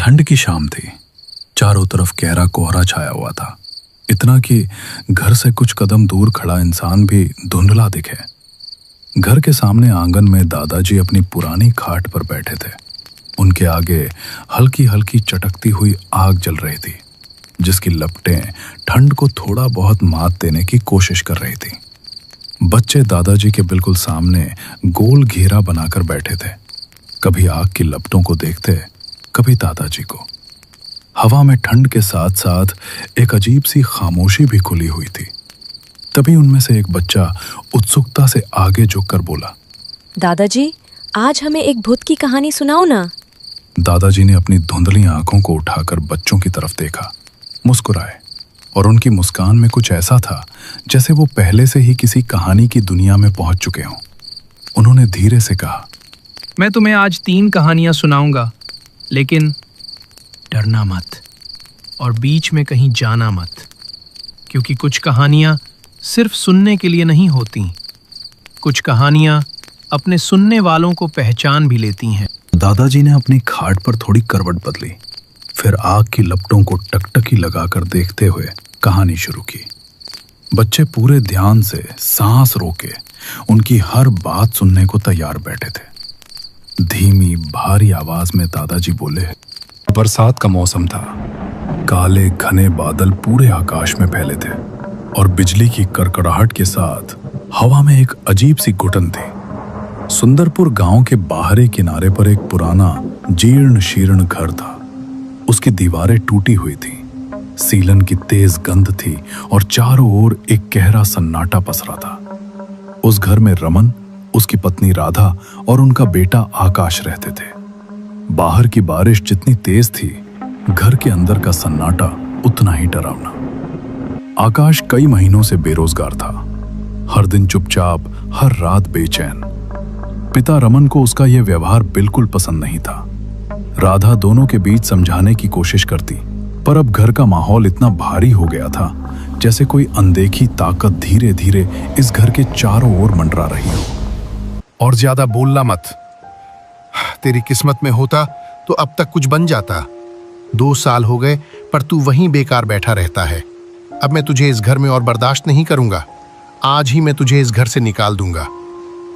ठंड की शाम थी। चारों तरफ गहरा कोहरा छाया हुआ था, इतना कि घर से कुछ कदम दूर खड़ा इंसान भी धुंधला दिखे। घर के सामने आंगन में दादाजी अपनी पुरानी खाट पर बैठे थे। उनके आगे हल्की हल्की चटकती हुई आग जल रही थी, जिसकी लपटें ठंड को थोड़ा बहुत मात देने की कोशिश कर रही थी। बच्चे दादाजी के बिल्कुल सामने गोल घेरा बनाकर बैठे थे, कभी आग की लपटों को देखते, कभी दादाजी को। हवा में ठंड के साथ साथ एक अजीब सी खामोशी भी खुली हुई थी। तभी उनमें से एक बच्चा उत्सुकता से आगे झुककर बोला, दादाजी, आज हमें एक भूत की कहानी सुनाओ ना। दादाजी ने अपनी धुंधली आंखों को उठाकर बच्चों की तरफ देखा, मुस्कुराए, और उनकी मुस्कान में कुछ ऐसा था जैसे वो पहले से ही किसी कहानी की दुनिया में पहुंच चुके हों। उन्होंने धीरे से कहा, मैं तुम्हें आज 3 कहानियां सुनाऊंगा, लेकिन डरना मत और बीच में कहीं जाना मत, क्योंकि कुछ कहानियां सिर्फ सुनने के लिए नहीं होती, कुछ कहानियां अपने सुनने वालों को पहचान भी लेती हैं। दादाजी ने अपनी खाट पर थोड़ी करवट बदली, फिर आग की लपटों को टकटकी लगाकर देखते हुए कहानी शुरू की। बच्चे पूरे ध्यान से सांस रोके उनकी हर बात सुनने को तैयार बैठे थे। धीमी भारी आवाज में दादाजी बोले, बरसात का मौसम था। काले घने बादल पूरे आकाश में फैले थे और बिजली की कड़कड़ाहट के साथ हवा में एक अजीब सी घुटन थी। सुंदरपुर गांव के बाहरी किनारे पर एक पुराना जीर्ण शीर्ण घर था। उसकी दीवारें टूटी हुई थी, सीलन की तेज गंध थी और चारों ओर एक गहरा सन्नाटा पसरा था। उस घर में रमन, उसकी पत्नी राधा और उनका बेटा आकाश रहते थे। बाहर की बारिश जितनी तेज थी, घर के अंदर का सन्नाटा उतना ही डरावना। आकाश कई महीनों से बेरोजगार था, हर दिन चुपचाप, हर रात बेचैन। पिता रमन को उसका यह व्यवहार बिल्कुल पसंद नहीं था। राधा दोनों के बीच समझाने की कोशिश करती, पर अब घर का माहौल इतना भारी हो गया था जैसे कोई अनदेखी ताकत धीरे धीरे इस घर के चारों ओर मंडरा रही हो। और ज्यादा बोलना मत, तेरी किस्मत में होता तो अब तक कुछ बन जाता। 2 साल हो गए पर तू वहीं बेकार बैठा रहता है। अब मैं तुझे इस घर में और बर्दाश्त नहीं करूंगा। आज ही मैं तुझे इस घर से निकाल दूंगा।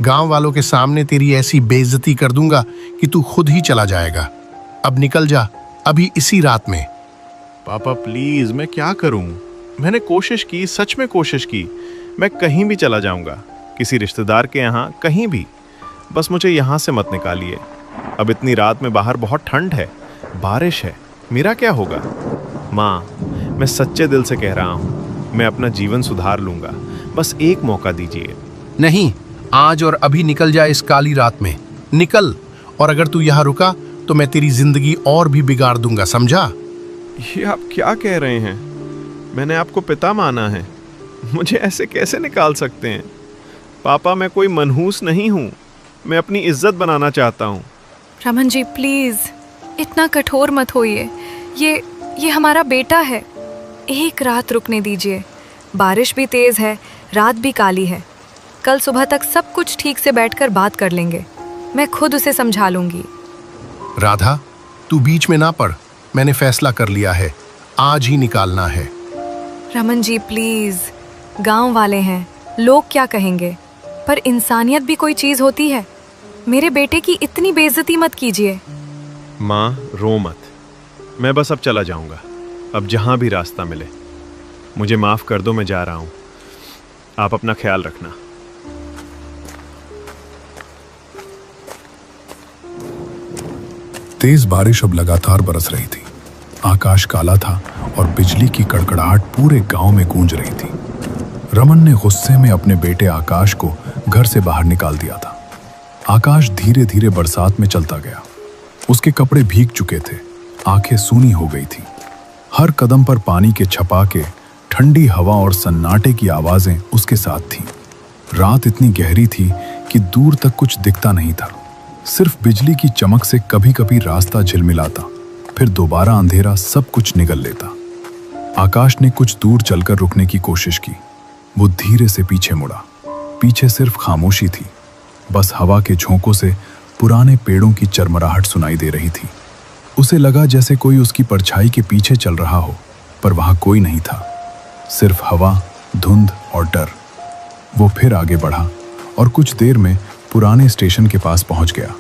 गांव वालों के सामने तेरी ऐसी बेइज्जती कर दूंगा कि तू खुद ही चला जाएगा। अब निकल जा, अभी इसी रात में। पापा प्लीज, मैं क्या करूं? मैंने कोशिश की, सच में कोशिश की। मैं कहीं भी चला जाऊंगा, किसी रिश्तेदार के यहाँ, कहीं भी। बस मुझे यहाँ से मत निकालिए। अब इतनी रात में बाहर बहुत ठंड है, बारिश है, मेरा क्या होगा? माँ, मैं सच्चे दिल से कह रहा हूँ, मैं अपना जीवन सुधार लूंगा, बस एक मौका दीजिए। नहीं, आज और अभी निकल जा इस काली रात में, निकल। और अगर तू यहाँ रुका तो मैं तेरी जिंदगी और भी बिगाड़ दूंगा, समझा? ये आप क्या कह रहे हैं? मैंने आपको पिता माना है, मुझे ऐसे कैसे निकाल सकते हैं? पापा, मैं कोई मनहूस नहीं हूँ, मैं अपनी इज्जत बनाना चाहता हूँ। रमन जी प्लीज, इतना कठोर मत होइए। ये हमारा बेटा है, एक रात रुकने दीजिए। बारिश भी तेज है, रात भी काली है। कल सुबह तक सब कुछ ठीक से बैठकर बात कर लेंगे। मैं खुद उसे समझा लूंगी। राधा, तू बीच में ना पड़। मैंने फैसला कर लिया है, आज ही निकालना है। रमन जी प्लीज, गांव वाले हैं, लोग क्या कहेंगे? पर इंसानियत भी कोई चीज होती है। मेरे बेटे की इतनी बेइज्जती मत कीजिए। माँ, रो मत, मैं बस अब चला जाऊंगा। अब जहां भी रास्ता मिले। मुझे माफ कर दो, मैं जा रहा हूं। आप अपना ख्याल रखना। तेज बारिश अब लगातार बरस रही थी। आकाश काला था और बिजली की कड़कड़ाहट पूरे गांव में गूंज रही थी। रमन ने गुस्से में अपने बेटे आकाश को घर से बाहर निकाल दिया था। आकाश धीरे धीरे बरसात में चलता गया। उसके कपड़े भीग चुके थे, आंखें सूनी हो गई थी। हर कदम पर पानी के छपाके, ठंडी हवा और सन्नाटे की आवाजें उसके साथ थीं। रात इतनी गहरी थी कि दूर तक कुछ दिखता नहीं था। सिर्फ बिजली की चमक से कभी कभी रास्ता झिलमिलाता, फिर दोबारा अंधेरा सब कुछ निगल लेता। आकाश ने कुछ दूर चलकर रुकने की कोशिश की। वो धीरे से पीछे मुड़ा। पीछे सिर्फ खामोशी थी, बस हवा के झोंकों से पुराने पेड़ों की चरमराहट सुनाई दे रही थी। उसे लगा जैसे कोई उसकी परछाई के पीछे चल रहा हो, पर वहां कोई नहीं था, सिर्फ हवा, धुंध और डर। वो फिर आगे बढ़ा और कुछ देर में पुराने स्टेशन के पास पहुंच गया।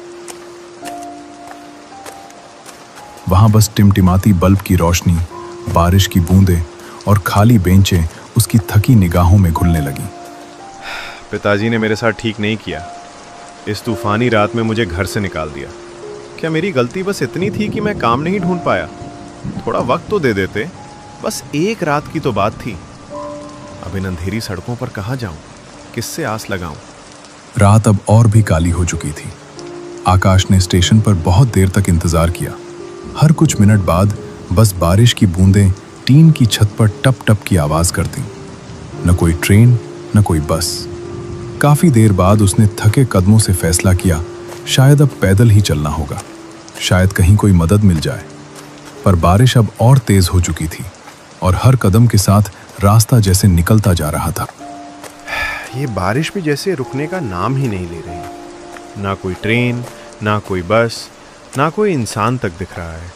वहां बस टिमटिमाती बल्ब की रोशनी, बारिश की बूंदें और खाली बेंचें उसकी थकी निगाहों में घुलने लगी। पिताजी ने मेरे साथ ठीक नहीं किया। इस तूफानी रात में मुझे घर से निकाल दिया। क्या मेरी गलती बस इतनी थी कि मैं काम नहीं ढूंढ पाया? थोड़ा वक्त तो दे देते। बस एक रात की तो बात थी। अब इन अंधेरी सड़कों पर कहाँ जाऊं? किससे आस लगाऊं? रात अब और भी काली हो चुकी थी। आकाश ने स्टेशन पर बहुत देर तक इंतजार किया। हर कुछ मिनट बाद बस बारिश की बूंदें टीन की छत पर टप टप की आवाज करती। न कोई ट्रेन, न कोई बस। काफी देर बाद उसने थके कदमों से फैसला किया, शायद अब पैदल ही चलना होगा, शायद कहीं कोई मदद मिल जाए। पर बारिश अब और तेज हो चुकी थी और हर कदम के साथ रास्ता जैसे निकलता जा रहा था। ये बारिश भी जैसे रुकने का नाम ही नहीं ले रही। ना कोई ट्रेन, ना कोई बस, ना कोई इंसान तक दिख रहा है।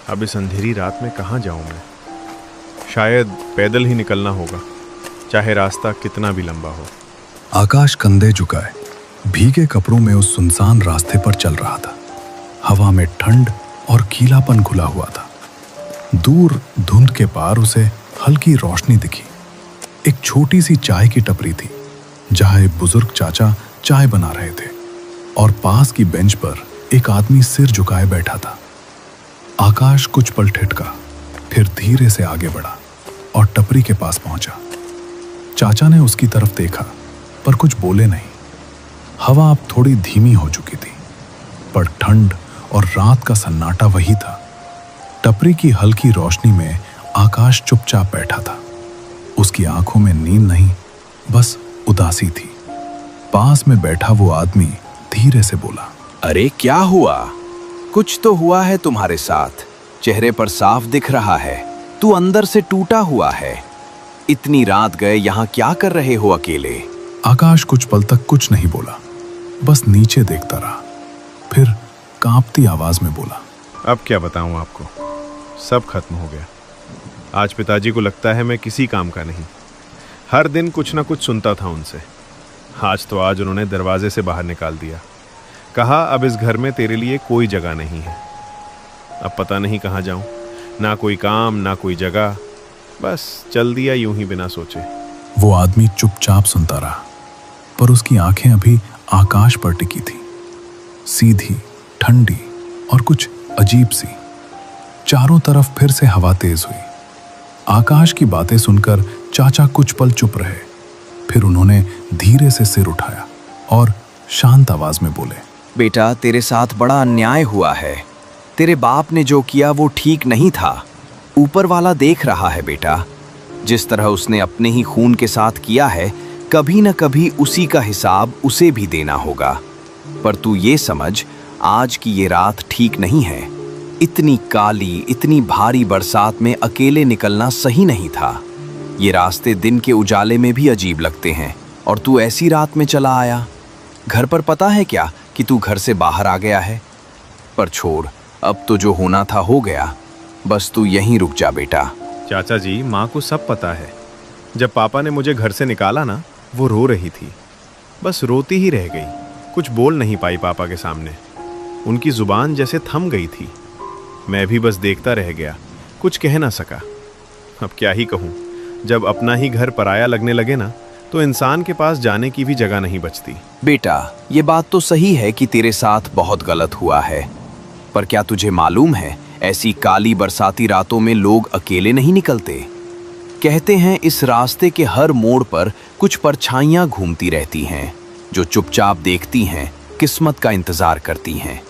अब इस अंधेरी रात में कहाँ जाऊं मैं? शायद पैदल ही निकलना होगा, चाहे रास्ता कितना भी लंबा हो। आकाश कंधे झुकाए भीगे कपड़ों में उस सुनसान रास्ते पर चल रहा था। हवा में ठंड और गीलापन घुला हुआ था। दूर धुंध के पार उसे हल्की रोशनी दिखी। एक छोटी सी चाय की टपरी थी जहां एक बुजुर्ग चाचा चाय बना रहे थे और पास की बेंच पर एक आदमी सिर झुकाए बैठा था। आकाश कुछ पल ठिठका, फिर धीरे से आगे बढ़ा और टपरी के पास पहुंचा। चाचा ने उसकी तरफ देखा पर कुछ बोले नहीं। हवा अब थोड़ी धीमी हो चुकी थी, पर ठंड और रात का सन्नाटा वही था। टपरी की हल्की रोशनी में आकाश चुपचाप बैठा था। उसकी आंखों में नींद नहीं, बस उदासी थी। पास में बैठा वो आदमी धीरे से बोला, अरे क्या हुआ? कुछ तो हुआ है तुम्हारे साथ। चेहरे पर साफ दिख रहा है, तू अंदर से टूटा हुआ है। इतनी रात गए यहाँ क्या कर रहे हो अकेले? आकाश कुछ पल तक कुछ नहीं बोला, बस नीचे देखता रहा। फिर कांपती आवाज में बोला, अब क्या बताऊं आपको, सब खत्म हो गया। आज पिताजी को लगता है मैं किसी काम का नहीं। हर दिन कुछ ना कुछ सुनता था उनसे। आज उन्होंने दरवाजे से बाहर निकाल दिया। कहा अब इस घर में तेरे लिए कोई जगह नहीं है। अब पता नहीं कहाँ जाऊं, ना कोई काम, ना कोई जगह। बस चल दिया यूं ही बिना सोचे। वो आदमी चुपचाप सुनता रहा, पर उसकी आंखें अभी आकाश पर टिकी थी, सीधी, ठंडी और कुछ अजीब सी। चारों तरफ फिर से हवा तेज हुई। आकाश की बातें सुनकर चाचा कुछ पल चुप रहे, फिर उन्होंने धीरे से सिर उठाया और शांत आवाज में बोले, बेटा, तेरे साथ बड़ा अन्याय हुआ है। तेरे बाप ने जो किया वो ठीक नहीं था। ऊपर वाला देख रहा है बेटा। जिस तरह उसने अपने ही खून के साथ किया है, कभी न कभी उसी का हिसाब उसे भी देना होगा। पर तू ये समझ, आज की ये रात ठीक नहीं है। इतनी काली, इतनी भारी बरसात में अकेले निकलना सही नहीं था। ये रास्ते दिन के उजाले में भी अजीब लगते हैं, और तू ऐसी रात में चला आया। घर पर पता है क्या कि तू घर से बाहर आ गया है? पर छोड़, अब तो जो होना था हो गया। बस तू यहीं रुक जा बेटा। चाचा जी, माँ को सब पता है। जब पापा ने मुझे घर से निकाला ना, वो रो रही थी। बस रोती ही रह गई, कुछ बोल नहीं पाई पापा के सामने। उनकी जुबान जैसे थम गई थी। मैं भी बस देखता रह गया, कुछ कह ना सका। अब क्या ही कहूँ, जब अपना ही घर पराया लगने लगे ना, तो इंसान के पास जाने की भी जगह नहीं बचती। बेटा, ये बात तो सही है कि तेरे साथ बहुत गलत हुआ है, पर क्या तुझे मालूम है, ऐसी काली बरसाती रातों में लोग अकेले नहीं निकलते। कहते हैं इस रास्ते के हर मोड़ पर कुछ परछाइयां घूमती रहती हैं, जो चुपचाप देखती हैं, किस्मत का इंतजार करती हैं।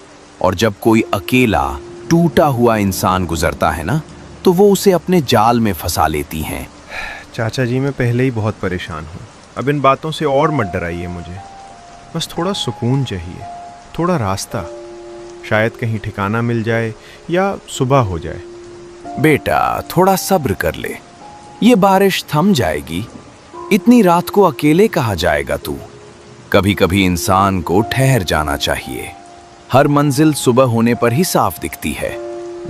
और जब कोई अकेला टूटा हुआ इंसान गुजरता है ना, तो वो उसे अपने जाल में फंसा लेती हैं। चाचा जी, मैं पहले ही बहुत परेशान हूँ। अब इन बातों से और मत डराइए मुझे। बस थोड़ा सुकून चाहिए, थोड़ा रास्ता। शायद कहीं ठिकाना मिल जाए या सुबह हो जाए। बेटा, थोड़ा सब्र कर ले, ये बारिश थम जाएगी। इतनी रात को अकेले कहाँ जाएगा तू? कभी कभी इंसान को ठहर जाना चाहिए। हर मंजिल सुबह होने पर ही साफ दिखती है।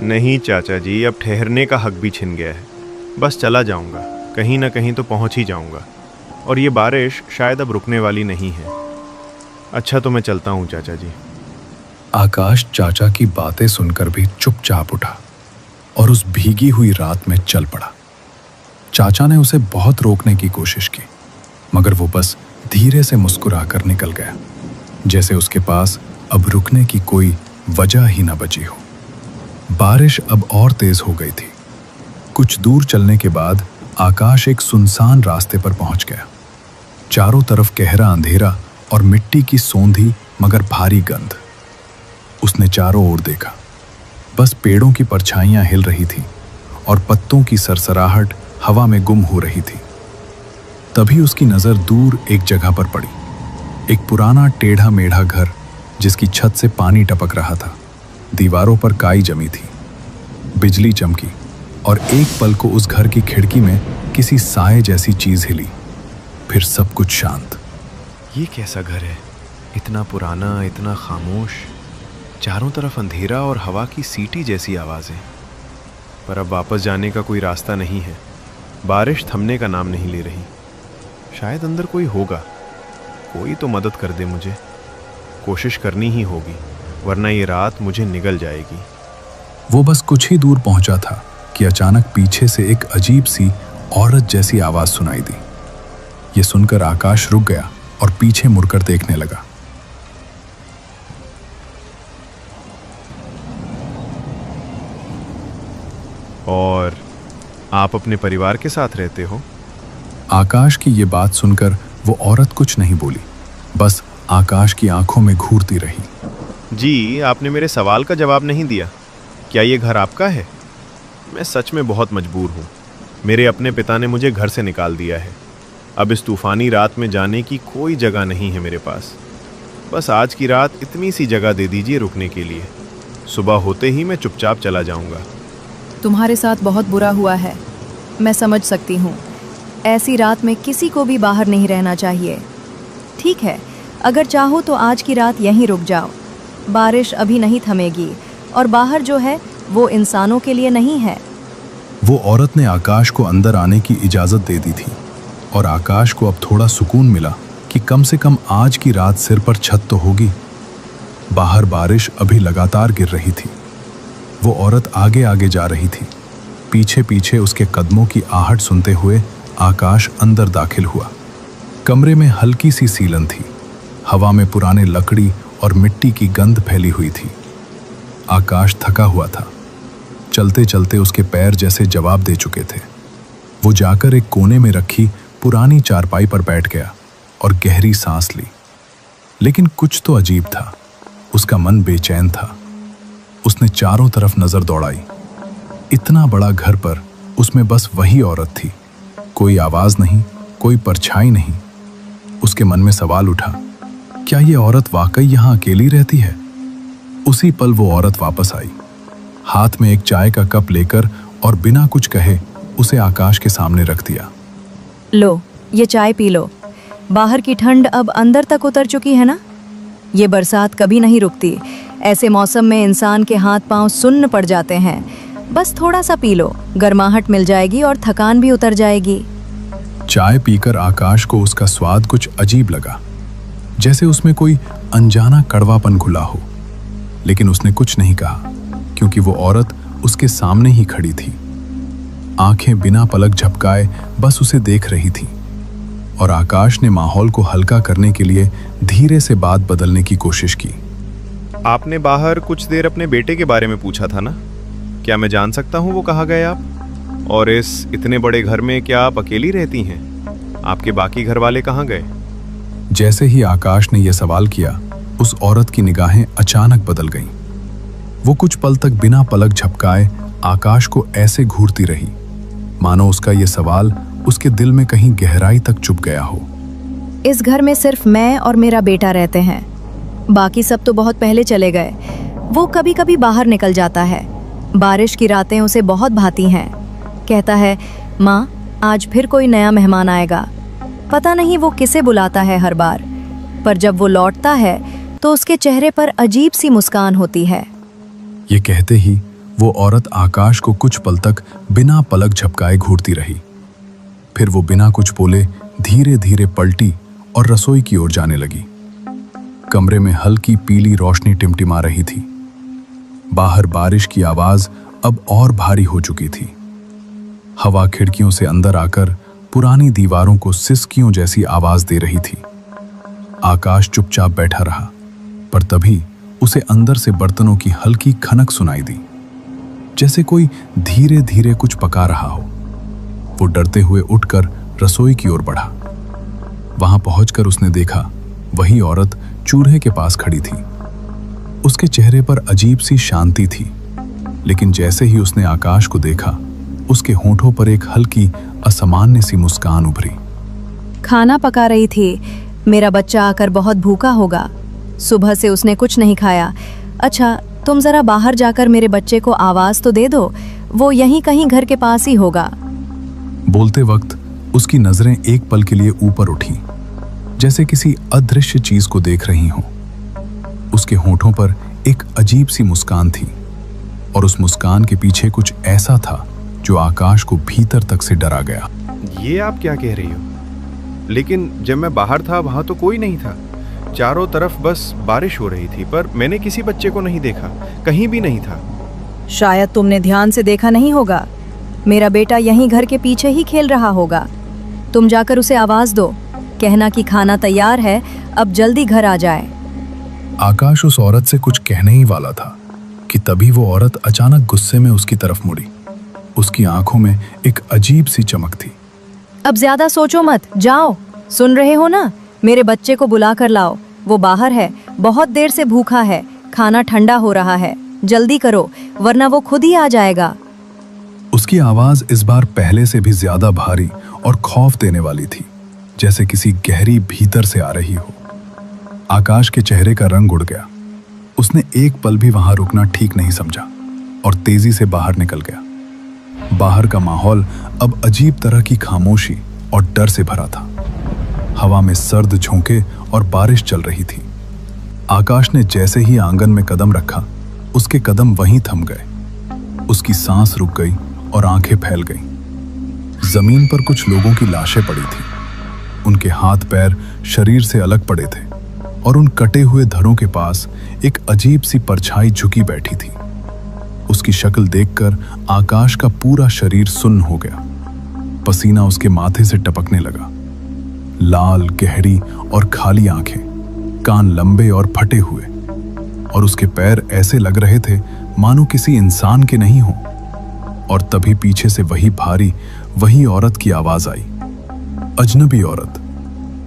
नहीं चाचा जी, अब ठहरने का हक भी छिन गया है। बस चला जाऊंगा, कहीं ना कहीं तो पहुंच ही जाऊंगा। और ये बारिश शायद अब रुकने वाली नहीं है। अच्छा, तो मैं चलता हूँ चाचा जी। आकाश चाचा की बातें सुनकर भी चुपचाप उठा और उस भीगी हुई रात में चल पड़ा। चाचा ने उसे बहुत रोकने की कोशिश की, मगर वो बस धीरे से मुस्कुराकर निकल गया, जैसे उसके पास अब रुकने की कोई वजह ही न बची हो। बारिश अब और तेज हो गई थी। कुछ दूर चलने के बाद आकाश एक सुनसान रास्ते पर पहुंच गया। चारों तरफ गहरा अंधेरा और मिट्टी की सौंधी मगर भारी गंध। उसने चारों ओर देखा, बस पेड़ों की परछाइयां हिल रही थीं और पत्तों की सरसराहट हवा में गुम हो रही थी। तभी उसकी नजर दूर एक जगह पर पड़ी। एक पुराना टेढ़ा मेढ़ा घर जिसकी छत से पानी टपक रहा था। दीवारों पर काई जमी थी, बिजली चमकी और एक पल को उस घर की खिड़की में किसी साए जैसी चीज हिली। फिर सब कुछ शांत। ये कैसा घर है? इतना पुराना, इतना खामोश, चारों तरफ अंधेरा और हवा की सीटी जैसी आवाज़ें। पर अब वापस जाने का कोई रास्ता नहीं है। बारिश थमने का नाम नहीं ले रही। शायद अंदर कोई होगा, कोई तो मदद कर दे मुझे। कोशिश करनी ही होगी, वरना ये रात मुझे निगल जाएगी। वो बस कुछ ही दूर पहुंचा था कि अचानक पीछे से एक अजीब सी औरत जैसी आवाज सुनाई दी। ये सुनकर आकाश रुक गया और पीछे मुड़कर देखने लगा। और आप अपने परिवार के साथ रहते हो? आकाश की ये बात सुनकर वो औरत कुछ नहीं बोली, बस आकाश की आंखों में घूरती रही। जी, आपने मेरे सवाल का जवाब नहीं दिया। क्या ये घर आपका है? मैं सच में बहुत मजबूर हूँ। मेरे अपने पिता ने मुझे घर से निकाल दिया है। अब इस तूफानी रात में जाने की कोई जगह नहीं है मेरे पास। बस आज की रात इतनी सी जगह दे दीजिए रुकने के लिए। सुबह होते ही मैं चुपचाप चला जाऊँगा। तुम्हारे साथ बहुत बुरा हुआ है, मैं समझ सकती हूँ। ऐसी रात में किसी को भी बाहर नहीं रहना चाहिए। ठीक है, अगर चाहो तो आज की रात यहीं रुक जाओ। बारिश अभी नहीं थमेगी और बाहर जो है वो इंसानों के लिए नहीं है। वो औरत ने आकाश को अंदर आने की इजाजत दे दी थी और आकाश को अब थोड़ा सुकून मिला कि कम से कम आज की रात सिर पर छत तो होगी। बाहर बारिश अभी लगातार गिर रही थी। वो औरत आगे आगे जा रही थी। पीछे पीछे उसके कदमों की आहट सुनते हुए आकाश अंदर दाखिल हुआ। कमरे में हल्की सी सीलन थी। हवा में पुराने लकड़ी और मिट्टी की गंध फैली हुई थी। आकाश थका हुआ था। चलते चलते उसके पैर जैसे जवाब दे चुके थे। वो जाकर एक कोने में रखी पुरानी चारपाई पर बैठ गया और गहरी सांस ली। लेकिन कुछ तो अजीब था। उसका मन बेचैन था। उसने चारों तरफ नजर दौड़ाई। इतना बड़ा घर पर उसमें बस वही औरत थी। कोई आवाज नहीं, कोई परछाई नहीं। उसके मन में सवाल उठा, क्या ये औरत वाकई यहाँ अकेली रहती है? उसी पल वो औरत वापस आई, हाथ में एक चाय का कप लेकर, और बिना कुछ कहे उसे आकाश के सामने रख दिया। लो, ये चाय पी लो। बाहर की ठंड अब अंदर तक उतर चुकी है ना? ये बरसात कभी नहीं रुकती। ऐसे मौसम में इंसान के हाथ पांव सुन्न पड़ जाते हैं। बस थोड़ा सा पी लो, गर्माहट मिल जाएगी और थकान भी उतर जाएगी। चाय पीकर आकाश को उसका स्वाद कुछ अजीब लगा, जैसे उसमें कोई अनजाना कड़वापन घुला हो। लेकिन उसने कुछ नहीं कहा, क्योंकि वो औरत उसके सामने ही खड़ी थी। आंखें बिना पलक झपकाए बस उसे देख रही थी। और आकाश ने माहौल को हल्का करने के लिए धीरे से बात बदलने की कोशिश की। आपने बाहर कुछ देर अपने बेटे के बारे में पूछा था ना? क्या मैं जान सकता हूँ वो कहाँ गए आप? और इस इतने बड़े घर में क्या आप अकेली रहती हैं? आपके बाकी घर वाले कहाँ गए? जैसे ही आकाश ने यह सवाल किया, उस औरत की निगाहें अचानक बदल गईं। वो कुछ पल तक बिना पलक झपकाए आकाश को ऐसे घूरती रही, मानो उसका यह सवाल उसके दिल में कहीं गहराई तक चुभ गया हो। इस घर में सिर्फ मैं और मेरा बेटा रहते हैं। बाकी सब तो बहुत पहले चले गए। वो कभी कभी बाहर निकल जाता है। बारिश की रातें उसे बहुत भाती हैं। कहता है, माँ, आज फिर कोई नया मेहमान आएगा। पता नहीं वो किसे बुलाता है हर बार, पर जब वो लौटता है तो उसके चेहरे पर अजीब सी मुस्कान होती है। ये कहते ही वो औरत आकाश को कुछ पल तक बिना पलक झपकाए घूरती रही। फिर वो बिना कुछ बोले धीरे धीरे पलटी और रसोई की ओर जाने लगी। कमरे में हल्की पीली रोशनी टिमटिमा रही थी। बाहर बारिश की आवाज अब और भारी हो चुकी थी। हवा खिड़कियों से अंदर आकर पुरानी दीवारों को सिसकियों जैसी आवाज दे रही थी। आकाश चुपचाप बैठा रहा, पर तभी उसे अंदर से बर्तनों की हल्की खनक सुनाई दी, जैसे कोई धीरे धीरे कुछ पका रहा हो। वो डरते हुए उठकर रसोई की ओर बढ़ा। वहां पहुंचकर उसने देखा वही औरत चूल्हे के पास खड़ी थी। उसके चेहरे पर अजीब सी शांति थी, लेकिन जैसे ही उसने आकाश को देखा, उसके होंठों पर एक हल्की असामान्य सी मुस्कान उभरी। खाना पका रही थी। मेरा बच्चा आकर बहुत भूखा होगा। सुबह से उसने कुछ नहीं खाया। अच्छा, तुम जरा बाहर जाकर मेरे बच्चे को आवाज तो दे दो, वो यहीं कहीं घर के पास ही होगा। बोलते वक्त उसकी नजरें एक पल के लिए ऊपर उठी, जैसे किसी अदृश्य चीज को देख रही हों। उसके होंठों पर एक अजीब सी मुस्कान थी, और उस मुस्कान के पीछे कुछ ऐसा था जो आकाश को भीतर तक से डरा गया। ये आप क्या कह रही हो? लेकिन जब मैं बाहर था वहां तो कोई नहीं था। चारों तरफ बस बारिश हो रही थी, पर मैंने किसी बच्चे को नहीं देखा, कहीं भी नहीं था। शायद तुमने ध्यान से देखा नहीं होगा। मेरा बेटा यहीं घर के पीछे ही खेल रहा होगा। तुम जाकर उसे आवाज दो, कहना कि खाना तैयार है, अब जल्दी घर आ जाए। आकाश उस औरत से कुछ कहने ही वाला था कि तभी वो औरत अचानक गुस्से में उसकी तरफ मुड़ी। उसकी आंखों में एक अजीब सी चमक थी। अब ज्यादा सोचो मत, जाओ। सुन रहे हो ना, मेरे बच्चे को बुला कर लाओ। वो बाहर है, बहुत देर से भूखा है, खाना ठंडा हो रहा है। जल्दी करो, वरना वो खुद ही आ जाएगा। उसकी आवाज इस बार पहले से भी ज्यादा भारी और खौफ देने वाली थी, जैसे किसी गहरी भीतर से आ रही हो। आकाश के चेहरे का रंग उड़ गया। उसने एक पल भी वहां रुकना ठीक नहीं समझा और तेजी से बाहर निकल गया। बाहर का माहौल अब अजीब तरह की खामोशी और डर से भरा था। हवा में सर्द झोंके और बारिश चल रही थी। आकाश ने जैसे ही आंगन में कदम रखा, उसके कदम वहीं थम गए। उसकी सांस रुक गई और आंखें फैल गईं। जमीन पर कुछ लोगों की लाशें पड़ी थीं। उनके हाथ पैर शरीर से अलग पड़े थे और उन कटे हुए धरों के पास एक अजीब सी परछाई झुकी बैठी थी। उसकी शक्ल देखकर आकाश का पूरा शरीर सुन्न हो गया। पसीना उसके माथे से टपकने लगा। लाल, गहरी और खाली आंखें, कान लंबे और फटे हुए, और उसके पैर ऐसे लग रहे थे मानो किसी इंसान के नहीं हों। और तभी पीछे से वही औरत की आवाज आई। अजनबी औरत।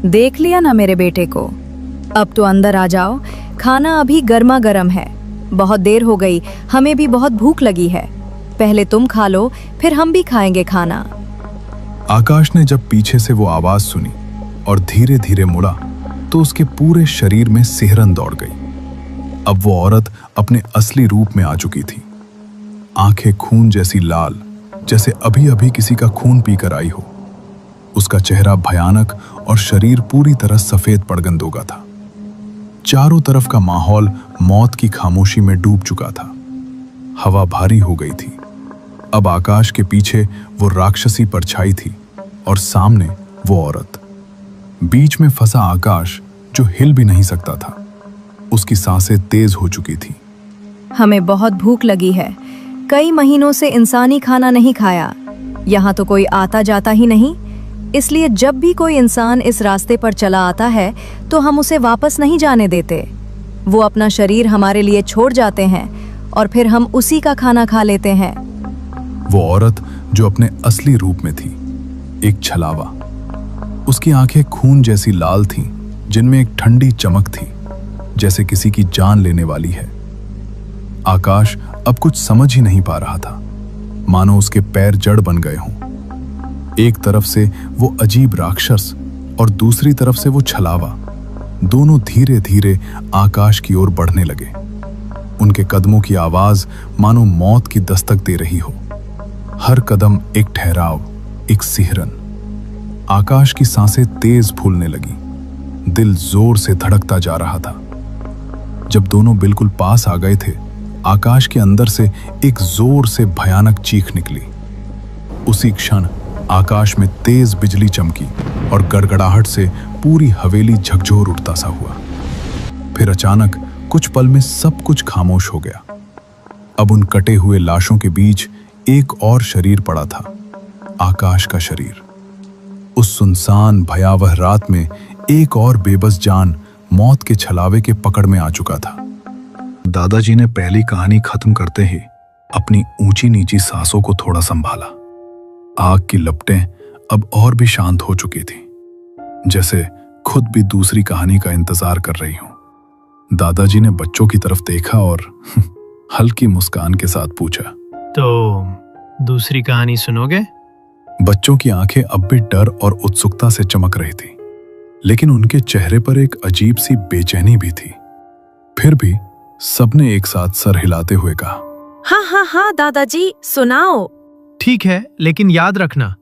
देख लिया ना मेरे बेटे को, अब तो अंदर आ जाओ। खाना अभी गर्मा गर्म है। बहुत देर हो गई, हमें भी बहुत भूख लगी है। पहले तुम खा लो, फिर हम भी खाएंगे खाना। आकाश ने जब पीछे से वो आवाज सुनी और धीरे धीरे मुड़ा, तो उसके पूरे शरीर में सिहरन दौड़ गई। अब वो औरत अपने असली रूप में आ चुकी थी। आंखें खून जैसी लाल, जैसे अभी अभी किसी का खून पीकर आई हो। उसका चेहरा भयानक और शरीर पूरी तरह सफेद पड़गंदोगा था। चारों तरफ का माहौल मौत की खामोशी में डूब चुका था। हवा भारी हो गई थी। अब आकाश के पीछे वो राक्षसी परछाई थी और सामने वो औरत। बीच में फंसा आकाश, जो हिल भी नहीं सकता था। उसकी सांसें तेज हो चुकी थी। हमें बहुत भूख लगी है। कई महीनों से इंसानी खाना नहीं खाया। यहाँ तो कोई आता जाता ही नहीं, इसलिए जब भी कोई इंसान इस रास्ते पर चला आता है तो हम उसे वापस नहीं जाने देते। वो अपना शरीर हमारे लिए छोड़ जाते हैं और फिर हम उसी का खाना खा लेते हैं। वो औरत जो अपने असली रूप में थी, एक छलावा। उसकी आंखें खून जैसी लाल थीं, जिनमें एक ठंडी चमक थी, जैसे किसी की जान लेने वाली है। आकाश अब कुछ समझ ही नहीं पा रहा था, मानो उसके पैर जड़ बन गए हों। एक तरफ से वो अजीब राक्षस और दूसरी तरफ से वो छलावा, दोनों धीरे धीरे आकाश की ओर बढ़ने लगे। उनके कदमों की आवाज मानो मौत की दस्तक दे रही हो। हर कदम एक ठहराव, एक सिहरन। आकाश की सांसें तेज फूलने लगी। दिल जोर से धड़कता जा रहा था। जब दोनों बिल्कुल पास आ गए थे, आकाश के अंदर से एक जोर से भयानक चीख निकली। उसी क्षण आकाश में तेज बिजली चमकी और गड़गड़ाहट से पूरी हवेली झकझोर उठता सा हुआ। फिर अचानक कुछ पल में सब कुछ खामोश हो गया। अब उन कटे हुए लाशों के बीच एक और शरीर पड़ा था, आकाश का शरीर। उस सुनसान भयावह रात में एक और बेबस जान मौत के छलावे के पकड़ में आ चुका था। दादाजी ने पहली कहानी खत्म करते ही अपनी ऊंची नीची सांसों को थोड़ा संभाला। आग की लपटें अब और भी शांत हो चुकी थी, जैसे खुद भी दूसरी कहानी का इंतजार कर रही हूं। दादाजी ने बच्चों की तरफ देखा और हल्की मुस्कान के साथ पूछा, तो दूसरी कहानी सुनोगे? बच्चों की आंखें अब भी डर और उत्सुकता से चमक रही थी, लेकिन उनके चेहरे पर एक अजीब सी बेचैनी भी थी। फिर भी सबने एक साथ सर हिलाते हुए कहा, हाँ हाँ हाँ दादाजी, सुनाओ। ठीक है, लेकिन याद रखना,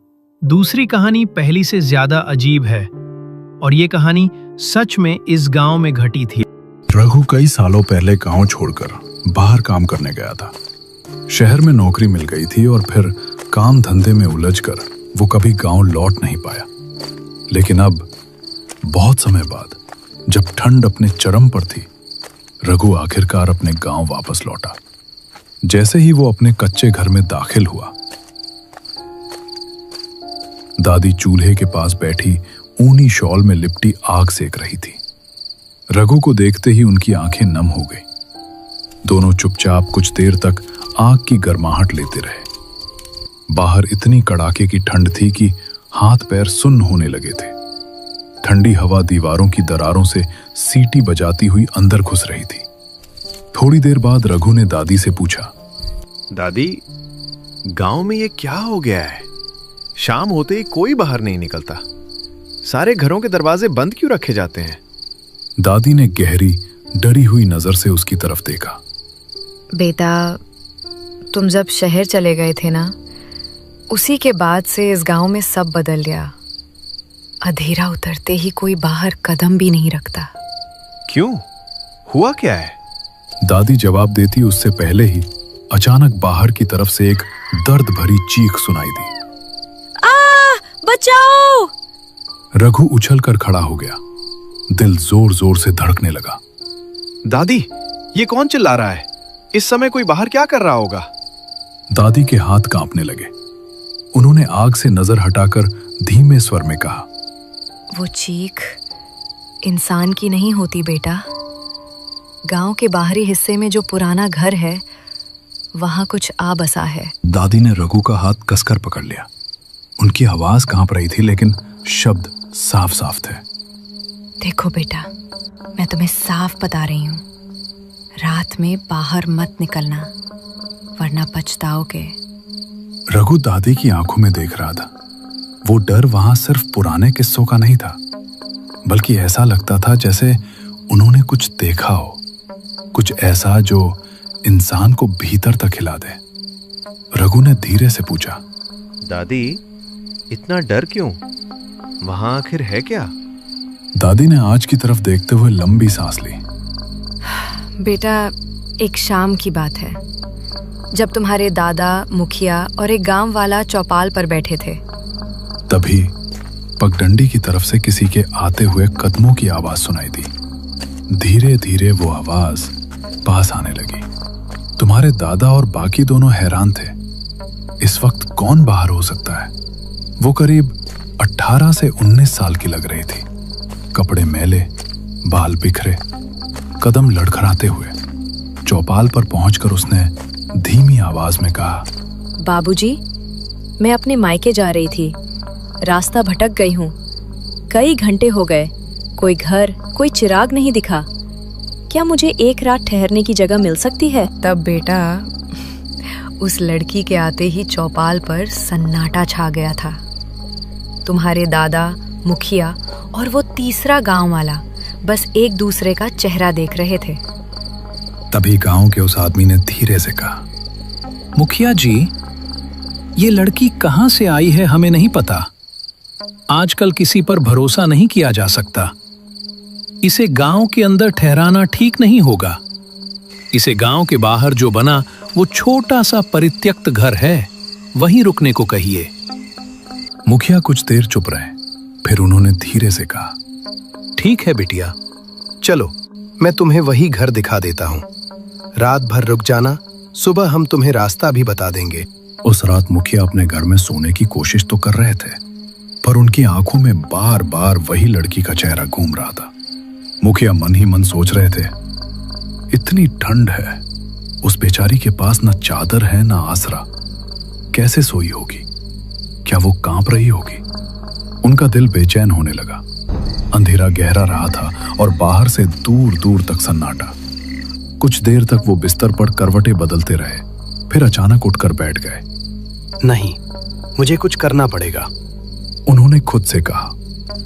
दूसरी कहानी पहली से ज्यादा अजीब है और ये कहानी सच में इस गांव में घटी थी। रघु कई सालों पहले गांव छोड़कर बाहर काम करने गया था। शहर में नौकरी मिल गई थी और फिर काम धंधे में उलझकर वो कभी गांव लौट नहीं पाया। लेकिन अब बहुत समय बाद, जब ठंड अपने चरम पर थी, रघु आखिरकार अपने गांव वापस लौटा। जैसे ही वो अपने कच्चे घर में दाखिल हुआ, दादी चूल्हे के पास बैठी ऊनी शॉल में लिपटी आग सेक रही थी। रघु को देखते ही उनकी आंखें नम हो गई। दोनों चुपचाप कुछ देर तक आग की गर्माहट लेते रहे। बाहर इतनी कड़ाके की ठंड थी कि हाथ पैर सुन्न होने लगे थे। ठंडी हवा दीवारों की दरारों से सीटी बजाती हुई अंदर घुस रही थी। थोड़ी देर बाद रघु ने दादी से पूछा, दादी, गांव में ये क्या हो गया है? शाम होते ही कोई बाहर नहीं निकलता। सारे घरों के दरवाजे बंद क्यों रखे जाते हैं? दादी ने गहरी डरी हुई नजर से उसकी तरफ देखा। बेटा, तुम जब शहर चले गए थे ना, उसी के बाद से इस गांव में सब बदल गया। अंधेरा उतरते ही कोई बाहर कदम भी नहीं रखता। क्यों? हुआ क्या है? दादी जवाब देती उससे पहले ही अचानक बाहर की तरफ से एक दर्द भरी चीख सुनाई दी। बचाओ! रघु उछलकर खड़ा हो गया। दिल जोर जोर से धड़कने लगा। दादी, ये कौन चिल्ला रहा है? इस समय कोई बाहर क्या कर रहा होगा? दादी के हाथ कांपने लगे। उन्होंने आग से नजर हटाकर धीमे स्वर में कहा, वो चीख इंसान की नहीं होती बेटा। गांव के बाहरी हिस्से में जो पुराना घर है, वहां कुछ आ बसा है। दादी ने रघु का हाथ कसकर पकड़ लिया। उनकी आवाज कांप रही थी, लेकिन शब्द साफ साफ थे। देखो बेटा, मैं तुम्हें साफ बता रही हूँ, रात में बाहर मत निकलना, वरना पछताओगे। रघु दादी की आंखों में देख रहा था। वो डर वहां सिर्फ पुराने किस्सों का नहीं था, बल्कि ऐसा लगता था जैसे उन्होंने कुछ देखा हो, कुछ ऐसा जो इंसान को भीतर तक हिला दे। रघु ने धीरे से पूछा, दादी, इतना डर क्यों? वहां आखिर है क्या? दादी ने आज की तरफ देखते हुए लंबी सांस ली। बेटा, एक शाम की बात है, जब तुम्हारे दादा, मुखिया और एक गांव वाला चौपाल पर बैठे थे। तभी पगडंडी की तरफ से किसी के आते हुए कदमों की आवाज सुनाई दी। धीरे धीरे वो आवाज पास आने लगी। तुम्हारे दादा और बाकी दोनों हैरान थे। इस वक्त कौन बाहर हो सकता है? वो करीब 18 से 19 साल की लग रही थी। कपड़े मैले, बाल बिखरे, कदम लड़खड़ाते हुए। चौपाल पर पहुंचकर उसने धीमी आवाज में कहा, बाबूजी, मैं अपने मायके जा रही थी। रास्ता भटक गई हूँ। कई घंटे हो गए, कोई घर, कोई चिराग नहीं दिखा। क्या मुझे एक रात ठहरने की जगह मिल सकती है? तब बेटा, उस लड़की के आते ही चौपाल पर सन्नाटा छा गया था। तुम्हारे दादा, मुखिया और वो तीसरा गांव वाला बस एक दूसरे का चेहरा देख रहे थे। तभी गांव के उस आदमी ने धीरे से कहा, मुखिया जी, ये लड़की कहाँ से आई है हमें नहीं पता। आजकल किसी पर भरोसा नहीं किया जा सकता। इसे गांव के अंदर ठहराना ठीक नहीं होगा। इसे गांव के बाहर जो बना वो छोटा सा परित्यक्त घर है, वहीं रुकने को कहिए। मुखिया कुछ देर चुप रहे, फिर उन्होंने धीरे से कहा, ठीक है बिटिया, चलो मैं तुम्हें वही घर दिखा देता हूँ। रात भर रुक जाना, सुबह हम तुम्हें रास्ता भी बता देंगे। उस रात मुखिया अपने घर में सोने की कोशिश तो कर रहे थे, पर उनकी आंखों में बार बार वही लड़की का चेहरा घूम रहा था। मुखिया मन ही मन सोच रहे थे, इतनी ठंड है, उस बेचारी के पास न चादर है न आसरा, कैसे सोई होगी? क्या वो कांप रही होगी? उनका दिल बेचैन होने लगा। अंधेरा गहरा रहा था और बाहर से दूर दूर तक सन्नाटा। कुछ देर तक वो बिस्तर पर करवटें बदलते रहे, फिर अचानक उठकर बैठ गए। नहीं, मुझे कुछ करना पड़ेगा, उन्होंने खुद से कहा।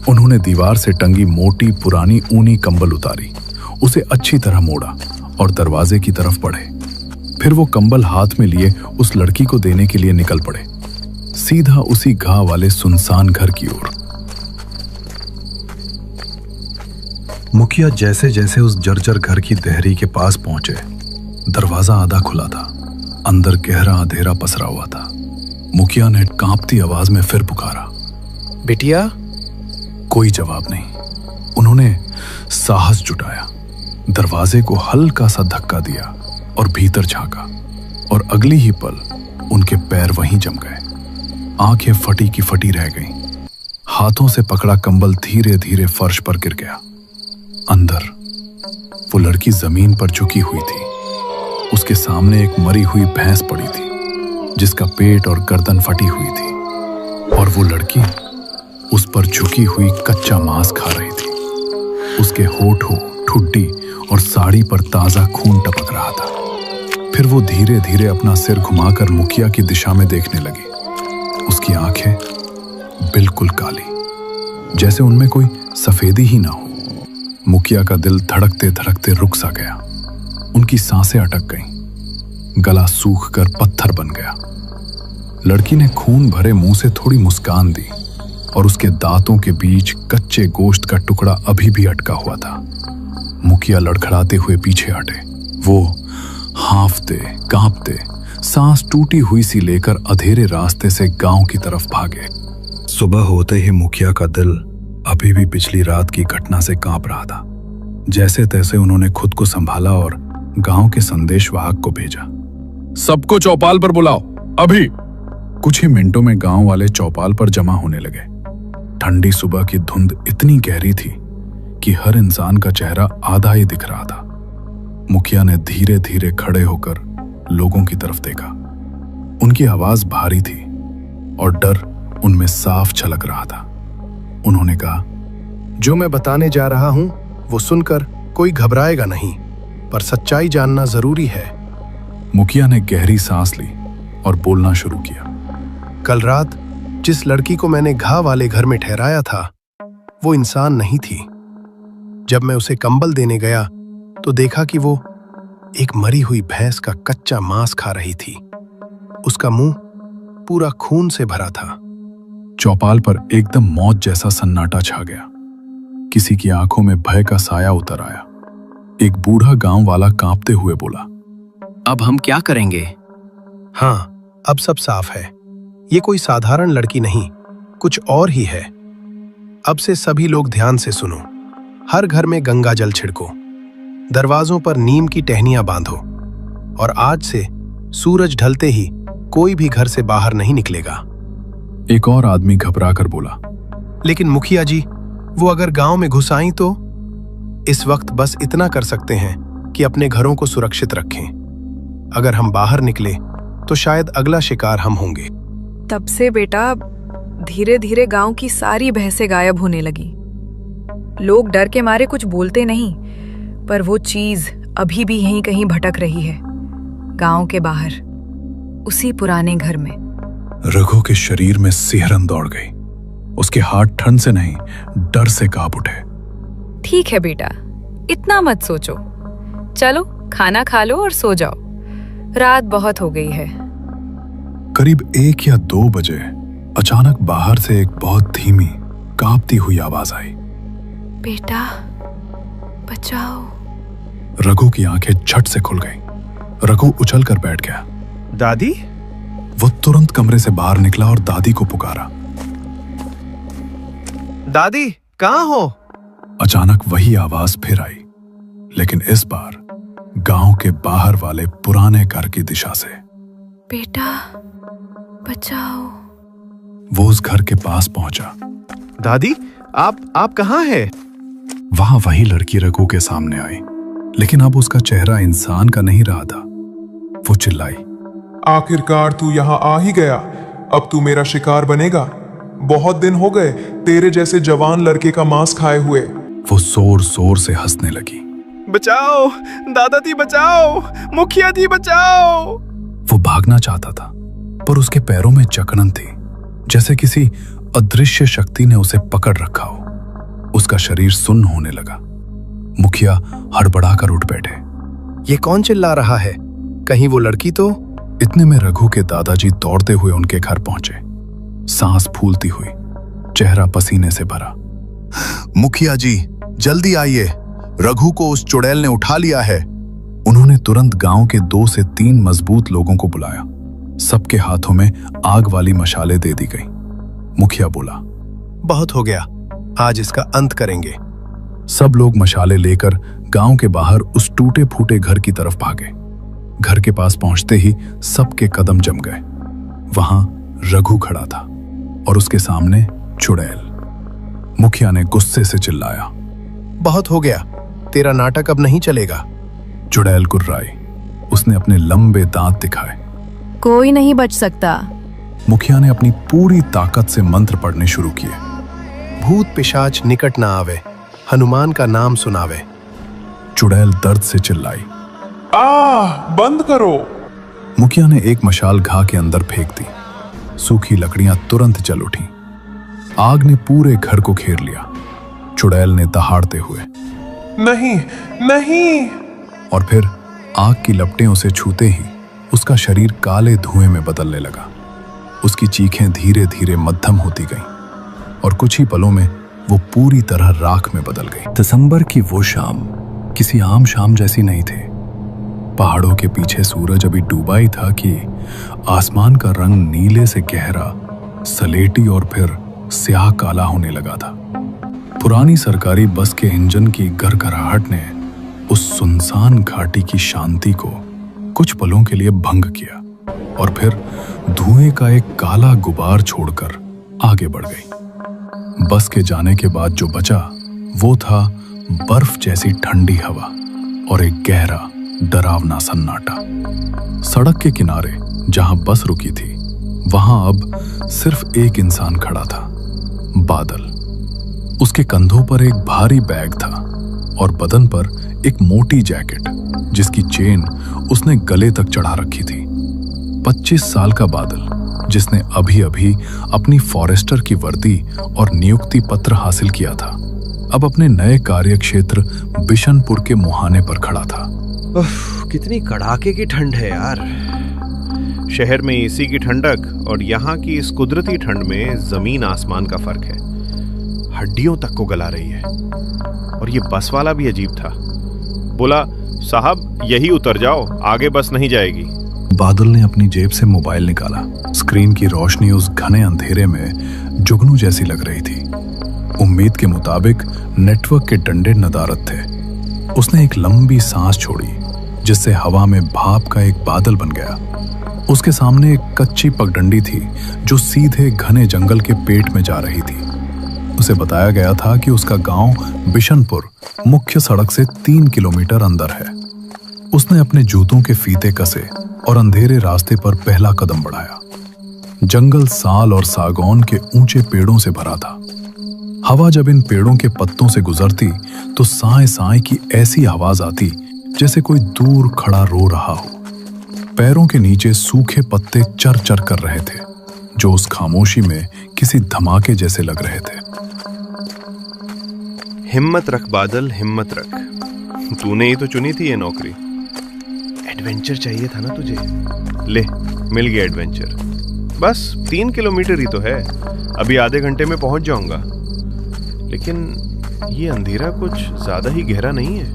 उन्होंने दीवार से टंगी मोटी पुरानी ऊनी कंबल उतारी, उसे अच्छी तरह मोड़ा और दरवाजे की तरफ बढ़े। फिर वो कंबल हाथ में लिए उस लड़की को देने के लिए निकल पड़े, सीधा उसी घाव वाले सुनसान घर की ओर। मुखिया जैसे जैसे उस जर्जर घर की देहरी के पास पहुंचे, दरवाजा आधा खुला था, अंदर गहरा अंधेरा पसरा हुआ था। मुखिया ने कांपती आवाज में फिर पुकारा, बिटिया। कोई जवाब नहीं। उन्होंने साहस जुटाया, दरवाजे को हल्का सा धक्का दिया और भीतर झांका, और अगली ही पल उनके पैर वहीं जम गए। आंखें फटी की फटी रह गईं। हाथों से पकड़ा कंबल धीरे धीरे फर्श पर गिर गया। अंदर वो लड़की जमीन पर झुकी हुई थी। उसके सामने एक मरी हुई भैंस पड़ी थी, जिसका पेट और गर्दन फटी हुई थी, और वो लड़की उस पर झुकी हुई कच्चा मांस खा रही थी। उसके होठों, ठुड्डी और साड़ी पर ताजा खून टपक रहा था। फिर वो धीरे धीरे अपना सिर घुमाकर मुखिया की दिशा में देखने लगी। उसकी आंखें बिल्कुल काली, जैसे उनमें कोई सफेदी ही ना हो। मुखिया का दिल धड़कते धड़कते रुक सा गया। उनकी सांसें अटक गईं, गला सूख कर पत्थर बन गया। लड़की ने खून भरे मुंह से थोड़ी मुस्कान दी, और उसके दांतों के बीच कच्चे गोश्त का टुकड़ा अभी भी अटका हुआ था। मुखिया लड़खड़ाते हुए पीछे हटे। वो हांफते कांपते, सांस टूटी हुई सी लेकर अधेरे रास्ते से गांव की तरफ भागे। सुबह होते ही मुखिया का दिल अभी भी पिछली रात की घटना से कांप रहा था। जैसे तैसे उन्होंने खुद को संभाला और गांव के संदेशवाहक को भेजा, सबको चौपाल पर बुलाओ अभी। कुछ ही मिनटों में गांव वाले चौपाल पर जमा होने लगे। ठंडी सुबह की धुंध इतनी गहरी थी कि हर इंसान का चेहरा आधा ही दिख रहा था। मुखिया ने धीरे धीरे खड़े होकर लोगों की तरफ देखा। उनकी आवाज भारी थी और डर उनमें साफ झलक रहा था। उन्होंने कहा, जो मैं बताने जा रहा हूं वो सुनकर कोई घबराएगा नहीं, पर सच्चाई जानना जरूरी है। मुखिया ने गहरी सांस ली और बोलना शुरू किया। कल रात जिस लड़की को मैंने घाव वाले घर में ठहराया था, वो इंसान नहीं थी। जब मैं उसे कंबल देने गया तो देखा कि वो एक मरी हुई भैंस का कच्चा मांस खा रही थी। उसका मुंह पूरा खून से भरा था। चौपाल पर एकदम मौत जैसा सन्नाटा छा गया। किसी की आंखों में भय का साया उतर आया। एक बूढ़ा गांव वाला कांपते हुए बोला, अब हम क्या करेंगे? हाँ, अब सब साफ है। ये कोई साधारण लड़की नहीं, कुछ और ही है। अब से सभी लोग ध्यान से सुनो। हर घर में गंगा जल छिड़को, दरवाजों पर नीम की टहनियां बांधो, और आज से सूरज ढलते ही कोई भी घर से बाहर नहीं निकलेगा। एक और आदमी घबरा कर बोला, लेकिन मुखिया जी, वो अगर गांव में घुस आई तो? इस वक्त बस इतना कर सकते हैं कि अपने घरों को सुरक्षित रखें। अगर हम बाहर निकले तो शायद अगला शिकार हम होंगे। तब से बेटा धीरे धीरे गांव की सारी भैंसें गायब होने लगी। लोग डर के मारे कुछ बोलते नहीं, पर वो चीज अभी भी यहीं कहीं भटक रही है, गांव के बाहर, उसी पुराने घर में। रघु के शरीर में सिहरन दौड़ गई। उसके हाथ ठंड से नहीं, डर से कांप उठे। ठीक है बेटा, इतना मत सोचो। चलो खाना खा लो और सो जाओ, रात बहुत हो गई है। करीब 1 या 2 बजे अचानक बाहर से एक बहुत धीमी कांपती हुई आवाज आई, बेटा बचाओ। रघु की आंखें झट से खुल गईं। रघु उछल कर बैठ गया। दादी? वो तुरंत कमरे से बाहर निकला और दादी को पुकारा। दादी कहाँ हो? अचानक वही आवाज फिर आई, लेकिन इस बार गांव के बाहर वाले पुराने घर की दिशा से। बेटा बचाओ। वो उस घर के पास पहुंचा। दादी आप कहाँ हैं? वहां वही लड़की रघु के सामने आई, लेकिन अब उसका चेहरा इंसान का नहीं रहा था। वो चिल्लाई, आखिरकार तू यहाँ आ ही गया। अब तू मेरा शिकार बनेगा। बहुत दिन हो गए तेरे जैसे जवान लड़के का मांस खाए हुए। वो जोर जोर से हंसने लगी। बचाओ दादा जी, बचाओ, मुखिया जी बचाओ। वो भागना चाहता था, पर उसके पैरों में जकड़न थी, जैसे किसी अदृश्य शक्ति ने उसे पकड़ रखा हो। उसका शरीर सुन्न होने लगा। मुखिया हड़बड़ाकर उठ बैठे। ये कौन चिल्ला रहा है? कहीं वो लड़की तो? इतने में रघु के दादाजी दौड़ते हुए उनके घर पहुंचे, सांस फूलती हुई, चेहरा पसीने से भरा। मुखिया जी जल्दी आइए, रघु को उस चुड़ैल ने उठा लिया है। उन्होंने तुरंत गांव के 2 से 3 मजबूत लोगों को बुलाया। सबके हाथों में आग वाली मशालें दे दी गई। मुखिया बोला, बहुत हो गया, आज इसका अंत करेंगे। सब लोग मशाले लेकर गांव के बाहर उस टूटे फूटे घर की तरफ भागे। घर के पास पहुंचते ही सबके कदम जम गए। वहां रघु खड़ा था और उसके सामने चुड़ैल। मुखिया ने गुस्से से चिल्लाया, बहुत हो गया, तेरा नाटक अब नहीं चलेगा। चुड़ैल गुर्राई। उसने अपने लंबे दांत दिखाए। कोई नहीं बच सकता। मुखिया ने अपनी पूरी ताकत से मंत्र पढ़ने शुरू किए। भूत पिशाच निकट ना आवे, हनुमान का नाम सुनावे। चुड़ैल दर्द से चिल्लाई, बंद करो। मुखिया ने एक मशाल घा के अंदर फेंक दी। सूखी लकड़ियां तुरंत जल उठी। आग ने पूरे घर को घेर लिया। चुड़ैल ने दहाड़ते हुए, नहीं नहीं। और फिर आग की लपटें उसे छूते ही उसका शरीर काले धुएं में बदलने लगा। उसकी चीखें धीरे धीरे मध्यम होती गईं और कुछ ही पलों में वो पूरी तरह राख में बदल गई। दिसंबर की वो शाम किसी आम शाम जैसी नहीं थी। पहाड़ों के पीछे सूरज अभी डूबा ही था कि आसमान का रंग नीले से गहरा, सलेटी और फिर स्याह काला होने लगा था। पुरानी सरकारी बस के इंजन की गरगराहट ने उस सुनसान घाटी की शांति को कुछ पलों के लिए भंग किया और फिर धुएं का एक काला गुबार छोड़कर आगे बढ़ गई। बस के जाने के बाद जो बचा वो था बर्फ जैसी ठंडी हवा और एक गहरा डरावना सन्नाटा। सड़क के किनारे जहां बस रुकी थी वहां अब सिर्फ एक इंसान खड़ा था, बादल। उसके कंधों पर एक भारी बैग था और बदन पर एक मोटी जैकेट जिसकी चेन उसने गले तक चढ़ा रखी थी। 25 साल का बादल, जिसने अभी अभी अपनी फॉरेस्टर की वर्दी और नियुक्ति पत्र हासिल किया था, अब अपने नए कार्यक्षेत्र बिशनपुर के मुहाने पर खड़ा था। कितनी कड़ाके की ठंड है यार। शहर में एसी की ठंडक और यहाँ की इस कुदरती ठंड में जमीन आसमान का फर्क है। हड्डियों तक को गला रही है। और ये बस वाला भी अजीब था। बोला, साहब यही उतर जाओ, आगे बस नहीं जाएगी। बादल ने अपनी जेब से मोबाइल निकाला। स्क्रीन की रोशनी उस घने अंधेरे में जुगनू जैसी लग रही थी। उम्मीद के मुताबिक नेटवर्क के डंडे नदारद थे। उसने एक लंबी सांस छोड़ी जिससे हवा में भाप का एक बादल बन गया। उसके सामने एक कच्ची पगडंडी थी जो सीधे घने जंगल के पेट में जा रही थी। उसे बताया गया था कि उसका गांव बिशनपुर मुख्य सड़क से 3 किलोमीटर अंदर है। उसने अपने जूतों के फीते कसे और अंधेरे रास्ते पर पहला कदम बढ़ाया। जंगल साल और सागौन के ऊंचे पेड़ों से भरा था। हवा जब इन पेड़ों के पत्तों से गुजरती तो साए साए की ऐसी आवाज आती जैसे कोई दूर खड़ा रो रहा हो। पैरों के नीचे सूखे पत्ते चर चर कर रहे थे जो उस खामोशी में किसी धमाके जैसे लग रहे थे। हिम्मत रख बादल, हिम्मत रख। तूने ही तो चुनी थी ये नौकरी। एडवेंचर चाहिए था ना तुझे। ले, मिल गया एडवेंचर। बस 3 किलोमीटर ही तो है। अभी आधे घंटे में पहुंच जाऊंगा। लेकिन ये अंधेरा कुछ ज्यादा ही गहरा नहीं है।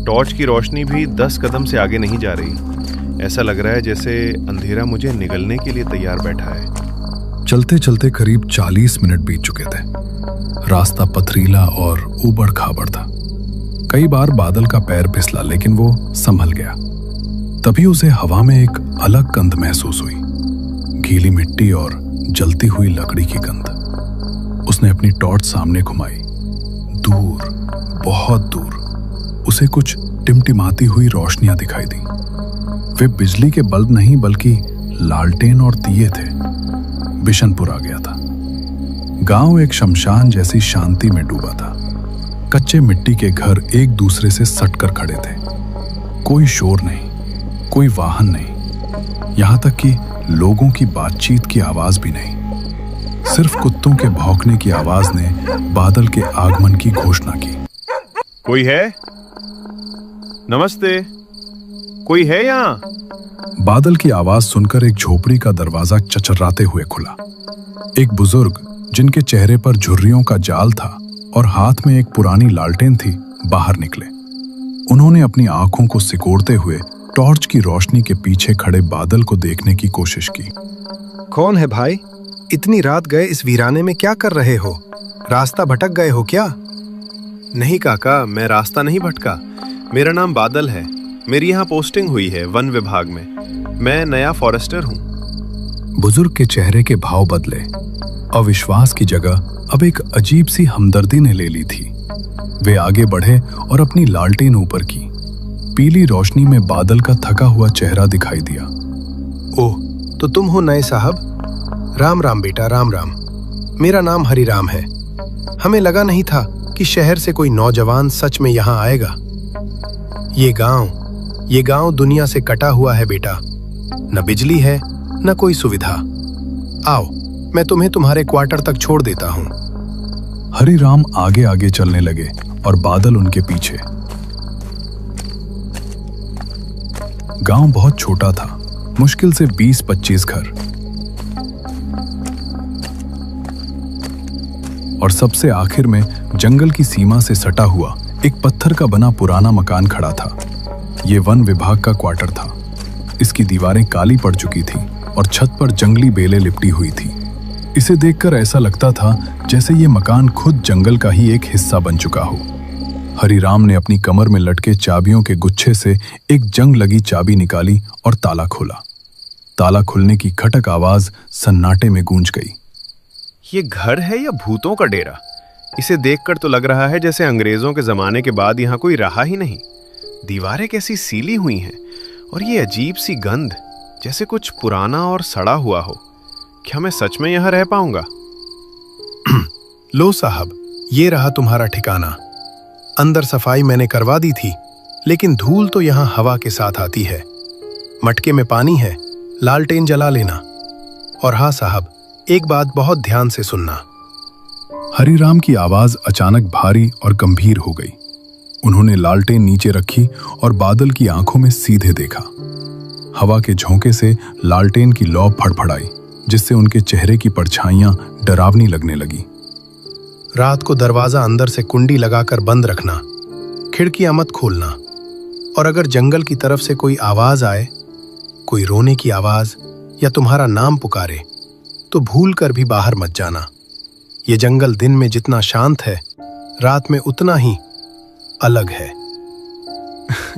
टॉर्च की रोशनी भी 10 कदम से आगे नहीं जा रही। ऐसा लग रहा है जैसे अंधेरा मुझे निगलने के लिए तैयार बैठा है। चलते चलते करीब 40 मिनट बीत चुके थे। रास्ता पथरीला और ऊबड़ खाबड़ था। कई बार बादल का पैर फिसला, लेकिन वो संभल गया। तभी उसे हवा में एक अलग गंध महसूस हुई, गीली मिट्टी और जलती हुई लकड़ी की गंध। उसने अपनी टॉर्च सामने घुमाई। दूर, बहुत दूर उसे कुछ टिमटिमाती हुई रोशनियां दिखाई दी। वे बिजली के बल्ब नहीं बल्कि लालटेन और दिए थे। बिशनपुर आ गया था। गांव एक शमशान जैसी शांति में डूबा था। कच्चे मिट्टी के घर एक दूसरे से सटकर खड़े थे। कोई शोर नहीं, कोई वाहन नहीं, यहां तक कि लोगों की बातचीत की आवाज भी नहीं। सिर्फ कुत्तों के भौंकने की आवाज ने बादल के आगमन की घोषणा की। कोई है? नमस्ते, कोई है यहाँ? बादल की आवाज सुनकर एक झोपड़ी का दरवाजा चचर्राते हुए खुला। एक बुजुर्ग, जिनके चेहरे पर झुर्रियों का जाल था और हाथ में एक पुरानी लालटेन थी, बाहर निकले। उन्होंने अपनी आंखों को सिकोड़ते हुए टॉर्च की रोशनी के पीछे खड़े बादल को देखने की कोशिश की। कौन है भाई? इतनी रात गए इस वीराने में क्या कर रहे हो? रास्ता भटक गए हो क्या? नहीं काका, मैं रास्ता नहीं भटका। मेरा नाम बादल है। मेरी यहाँ पोस्टिंग हुई है वन विभाग में। मैं नया फॉरेस्टर हूँ। बुजुर्ग के चेहरे के भाव बदले। अविश्वास की जगह अब एक अजीब सी हमदर्दी ने ले ली थी। वे आगे बढ़े और अपनी लालटेन ऊपर की। पीली रोशनी में बादल का थका हुआ चेहरा दिखाई दिया। ओह, तो तुम हो नए साहब? राम राम बेटा, राम राम। मेरा नाम हरिराम है। हमें लगा नहीं था कि शहर से कोई नौजवान सच में यहाँ आएगा। ये गांव दुनिया से कटा हुआ है बेटा। न बिजली है, न कोई सुविधा। आओ, मैं तुम्हें तुम्हारे क्वार्टर तक छोड़ देता हूँ। हरिराम आगे आगे चलने लगे और बादल उनके पीछे। गांव बहुत छोटा था, मुश्किल से 20-25 घर। और सबसे आखिर में जंगल की सीमा से सटा हुआ एक पत्थर का बना पुराना मकान खड़ा था। ये वन विभाग का क्वार्टर था। इसकी दीवारें काली पड़ चुकी थीं और छत पर जंगली बेलें लिपटी हुई थी। इसे देखकर ऐसा लगता था जैसे ये मकान खुद जंगल का ही एक हिस्सा बन चुका हो। हरिराम ने अपनी कमर में लटके चाबियों के गुच्छे से एक जंग लगी चाबी निकाली और ताला खोला। ताला खुलने की खटक आवाज सन्नाटे में गूंज गई। ये घर है या भूतों का डेरा? इसे देखकर तो लग रहा है जैसे अंग्रेजों के जमाने के बाद यहाँ कोई रहा ही नहीं। दीवारें कैसी सीली हुई हैं और ये अजीब सी गंध, जैसे कुछ पुराना और सड़ा हुआ हो। क्या मैं सच में यहाँ रह पाऊंगा? लो साहब, ये रहा तुम्हारा ठिकाना। अंदर सफाई मैंने करवा दी थी, लेकिन धूल तो यहाँ हवा के साथ आती है। मटके में पानी है, लालटेन जला लेना। और हाँ साहब, एक बात बहुत ध्यान से सुनना। हरिराम की आवाज अचानक भारी और गंभीर हो गई। उन्होंने लालटेन नीचे रखी और बादल की आंखों में सीधे देखा। हवा के झोंके से लालटेन की लौ फड़फड़ाई, जिससे उनके चेहरे की परछाइयां डरावनी लगने लगी। रात को दरवाजा अंदर से कुंडी लगाकर बंद रखना, खिड़कियां मत खोलना। और अगर जंगल की तरफ से कोई आवाज आए, कोई रोने की आवाज या तुम्हारा नाम पुकारे, तो भूल कर भी बाहर मत जाना। ये जंगल दिन में जितना शांत है, रात में उतना ही अलग है।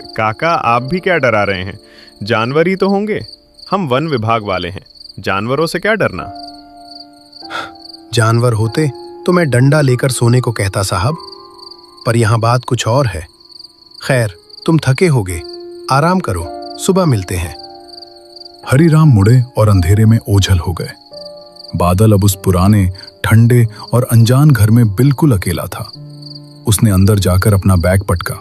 काका, आप भी क्या डरा रहे हैं? जानवर ही तो होंगे। हम वन विभाग वाले हैं, जानवरों से क्या डरना? जानवर होते तो मैं डंडा लेकर सोने को कहता साहब, पर यहां बात कुछ और है। खैर, तुम थके होगे, आराम करो, सुबह मिलते हैं। हरिराम मुड़े और अंधेरे में ओझल हो गए। बादल अब उस पुराने, ठंडे और अनजान घर में बिल्कुल अकेला था। उसने अंदर जाकर अपना बैग पटका,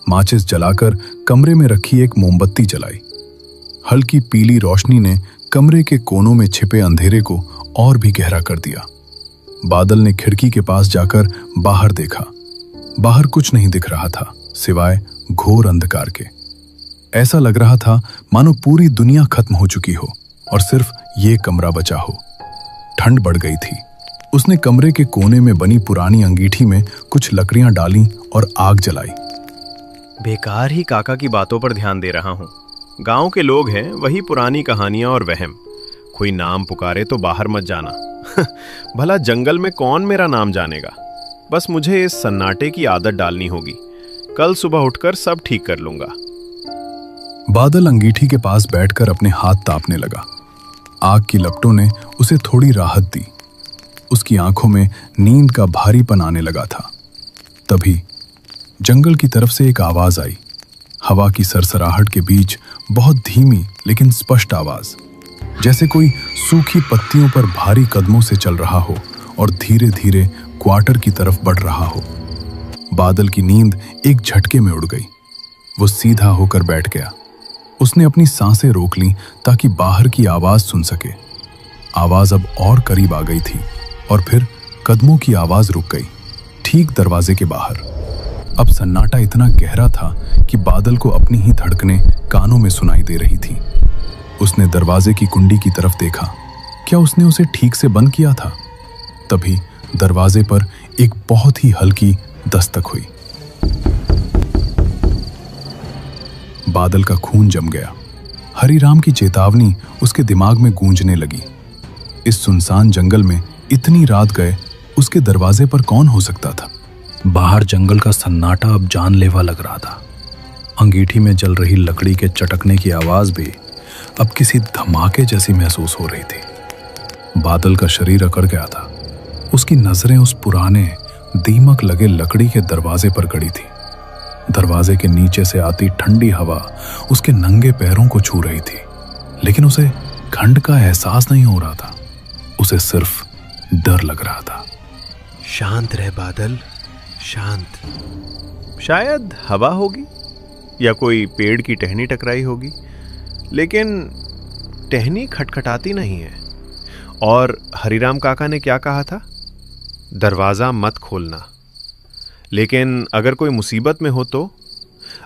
माचिस जलाकर कमरे में रखी एक मोमबत्ती जलाई। हल्की पीली रोशनी ने कमरे के कोनों में छिपे अंधेरे को और भी गहरा कर दिया। बादल ने खिड़की के पास जाकर बाहर देखा। बाहर कुछ नहीं दिख रहा था सिवाय घोर अंधकार के। ऐसा लग रहा था मानो पूरी दुनिया खत्म हो चुकी हो और सिर्फ ये कमरा बचा हो। ठंड बढ़ गई थी। उसने कमरे के कोने में बनी पुरानी अंगीठी में कुछ लकड़ियां डाली और आग जलाई। बेकार ही काका की बातों पर ध्यान दे रहा हूँ। गांव के लोग हैं, वही पुरानी कहानियां और वहम। कोई नाम पुकारे तो बाहर मत जाना। भला जंगल में कौन मेरा नाम जानेगा। बस मुझे इस सन्नाटे की आदत डालनी होगी। कल सुबह उठकर सब ठीक कर लूंगा। बादल अंगीठी के पास बैठकर अपने हाथ तापने लगा। आग की लपटों ने उसे थोड़ी राहत दी। उसकी आंखों में नींद का भारीपन आने लगा था। तभी जंगल की तरफ से एक आवाज आई। हवा की सरसराहट के बीच बहुत धीमी लेकिन स्पष्ट आवाज, जैसे कोई सूखी पत्तियों पर भारी कदमों से चल रहा हो और धीरे धीरे क्वार्टर की तरफ बढ़ रहा हो। बादल की नींद एक झटके में उड़ गई। वो सीधा होकर बैठ गया। उसने अपनी सांसें रोक लीं ताकि बाहर की आवाज सुन सके। आवाज अब और करीब आ गई थी और फिर कदमों की आवाज रुक गई, ठीक दरवाजे के बाहर। अब सन्नाटा इतना गहरा था कि बादल को अपनी ही धड़कनें कानों में सुनाई दे रही थी। उसने दरवाजे की कुंडी की तरफ देखा। क्या उसने उसे ठीक से बंद किया था? तभी दरवाजे पर एक बहुत ही हल्की दस्तक हुई। बादल का खून जम गया। हरिराम की चेतावनी उसके दिमाग में गूंजने लगी। इस सुनसान जंगल में इतनी रात गए उसके दरवाजे पर कौन हो सकता था? बाहर जंगल का सन्नाटा अब जानलेवा लग रहा था। अंगीठी में जल रही लकड़ी के चटकने की आवाज भी अब किसी धमाके जैसी महसूस हो रही थी। बादल का शरीर अकड़ गया था। उसकी नजरें उस पुराने दीमक लगे लकड़ी के दरवाजे पर गड़ी थी। दरवाजे के नीचे से आती ठंडी हवा उसके नंगे पैरों को छू रही थी, लेकिन उसे ठंड का एहसास नहीं हो रहा था। उसे सिर्फ डर लग रहा था। शांत रह बादल, शांत। शायद हवा होगी या कोई पेड़ की टहनी टकराई होगी, लेकिन टहनी खटखटाती नहीं है। और हरिराम काका ने क्या कहा था? दरवाजा मत खोलना। लेकिन अगर कोई मुसीबत में हो तो?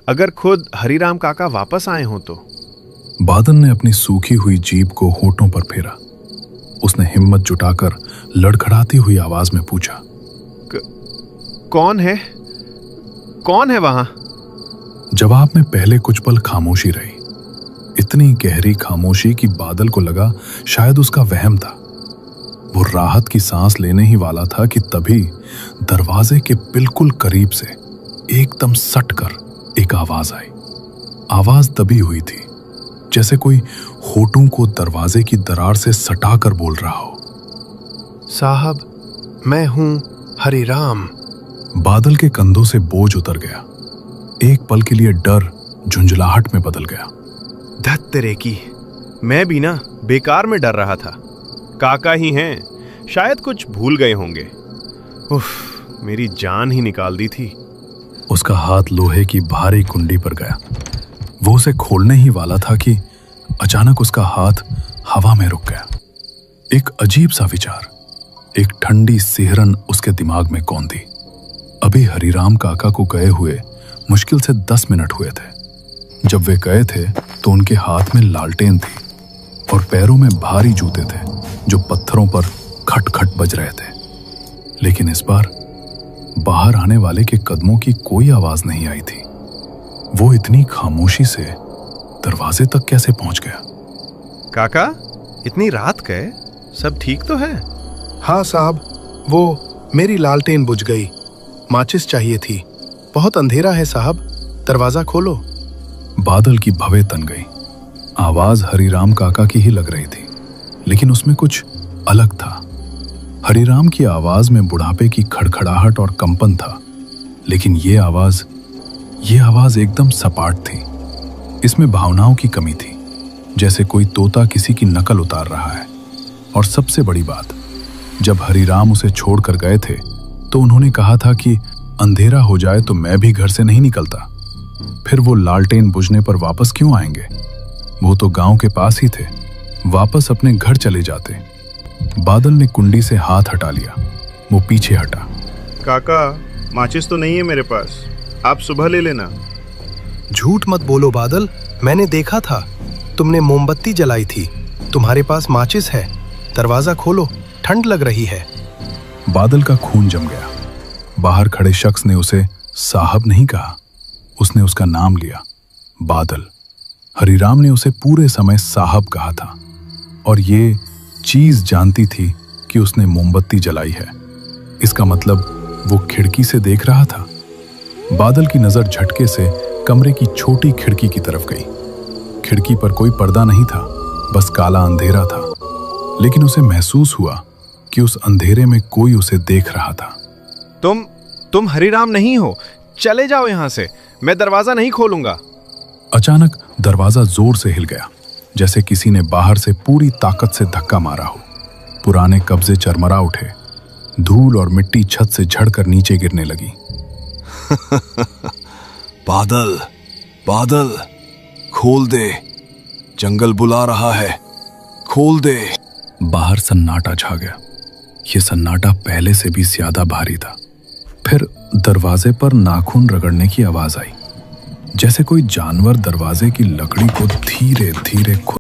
अगर खुद हरिराम काका वापस आए हो तो? बादल ने अपनी सूखी हुई जीभ को होठों पर फेरा। उसने हिम्मत जुटाकर लड़खड़ाती हुई आवाज में पूछा, कौन है? कौन है वहां? जवाब में पहले कुछ पल खामोशी रही। इतनी गहरी खामोशी कि बादल को लगा शायद उसका वहम था। वो राहत की सांस लेने ही वाला था कि तभी दरवाजे के बिल्कुल करीब से एकदम सटकर एक आवाज आई। आवाज दबी हुई थी, जैसे कोई होठों को दरवाजे की दरार से सटाकर बोल रहा हो। साहब, मैं हूं हरिराम। बादल के कंधों से बोझ उतर गया। एक पल के लिए डर झुंझलाहट में बदल गया। धत तेरे की, मैं भी ना बेकार में डर रहा था। काका ही हैं, शायद कुछ भूल गए होंगे। उफ, मेरी जान ही निकाल दी थी। उसका हाथ लोहे की भारी कुंडी पर गया। वो उसे खोलने ही वाला था कि अचानक उसका हाथ हवा में रुक गया। एक अजीब सा विचार, एक ठंडी सिहरन उसके दिमाग में कौंधी। अभी हरिराम काका को गए हुए मुश्किल से 10 मिनट हुए थे। जब वे गए थे तो उनके हाथ में लालटेन थी और पैरों में भारी जूते थे जो पत्थरों पर खट खट बज रहे थे। लेकिन इस बार बाहर आने वाले के कदमों की कोई आवाज नहीं आई थी। वो इतनी खामोशी से दरवाजे तक कैसे पहुंच गया? काका, इतनी रात गए, सब ठीक तो है? हाँ साहब, वो मेरी लालटेन बुझ गई। माचिस चाहिए थी। बहुत अंधेरा है साहब, दरवाजा खोलो। बादल की भवें तन गई। आवाज हरिराम काका की ही लग रही थी, लेकिन उसमें कुछ अलग था। हरिराम की आवाज में बुढ़ापे की खड़खड़ाहट और कंपन था, लेकिन ये आवाज एकदम सपाट थी। इसमें भावनाओं की कमी थी, जैसे कोई तोता किसी की नकल उतार रहा है। और सबसे बड़ी बात, जब हरिराम उसे छोड़कर गए थे तो उन्होंने कहा था कि अंधेरा हो जाए तो मैं भी घर से नहीं निकलता। फिर वो लालटेन बुझने पर वापस क्यों आएंगे? वो तो गांव के पास ही थे, वापस अपने घर चले जाते। बादल ने कुंडी से हाथ हटा लिया। वो पीछे हटा। काका, माचिस तो नहीं है मेरे पास, आप सुबह ले लेना। झूठ मत बोलो बादल, मैंने देखा था, तुमने मोमबत्ती जलाई थी। तुम्हारे पास माचिस है। दरवाजा खोलो, ठंड लग रही है। बादल का खून जम गया। बाहर खड़े शख्स ने उसे साहब नहीं कहा, उसने उसका नाम लिया, बादल। हरिराम ने उसे पूरे समय साहब कहा था और ये चीज जानती थी कि उसने मोमबत्ती जलाई है। इसका मतलब वो खिड़की से देख रहा था। बादल की नजर झटके से कमरे की छोटी खिड़की की तरफ गई। खिड़की पर कोई पर्दा नहीं था, बस काला अंधेरा था, लेकिन उसे महसूस हुआ कि उस अंधेरे में कोई उसे देख रहा था। तुम हरिराम नहीं हो, चले जाओ यहां से, मैं दरवाजा नहीं खोलूंगा। अचानक दरवाजा जोर से हिल गया, जैसे किसी ने बाहर से पूरी ताकत से धक्का मारा हो। पुराने कब्जे चरमरा उठे, धूल और मिट्टी छत से झड़कर नीचे गिरने लगी। बादल, बादल, खोल दे, जंगल बुला रहा है, खोल दे। बाहर सन्नाटा छा गया। यह सन्नाटा पहले से भी ज्यादा भारी था। फिर दरवाजे पर नाखून रगड़ने की आवाज आई, जैसे कोई जानवर दरवाजे की लकड़ी को धीरे धीरे